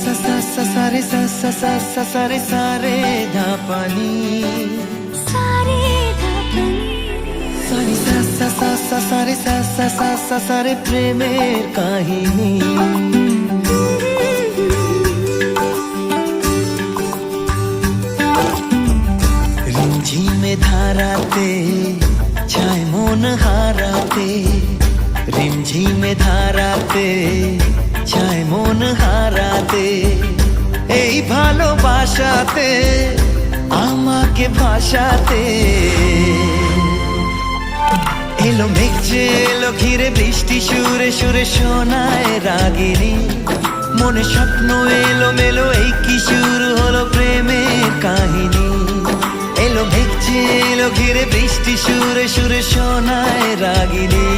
সারে সারে ধাপানি সারে প্রেমের কাহিনী। রিমঝিমে ধারাতে ছায় মন হারাতে, রিমঝিমে ধারাতে ছায় মন হারাতে, এই ভালোবাসাতে আমাকে ভাসাতে। এলো মেঘ যে এলো ঘিরে বৃষ্টি সুরে সুরে শোনায় রাগিনী, মনে স্বপ্ন এলো মেলো এই কি শুরু হলো প্রেমের কাহিনী। এলো মেঘ যে এলো ঘিরে বৃষ্টি সুরে সুরে শোনায় রাগিনী,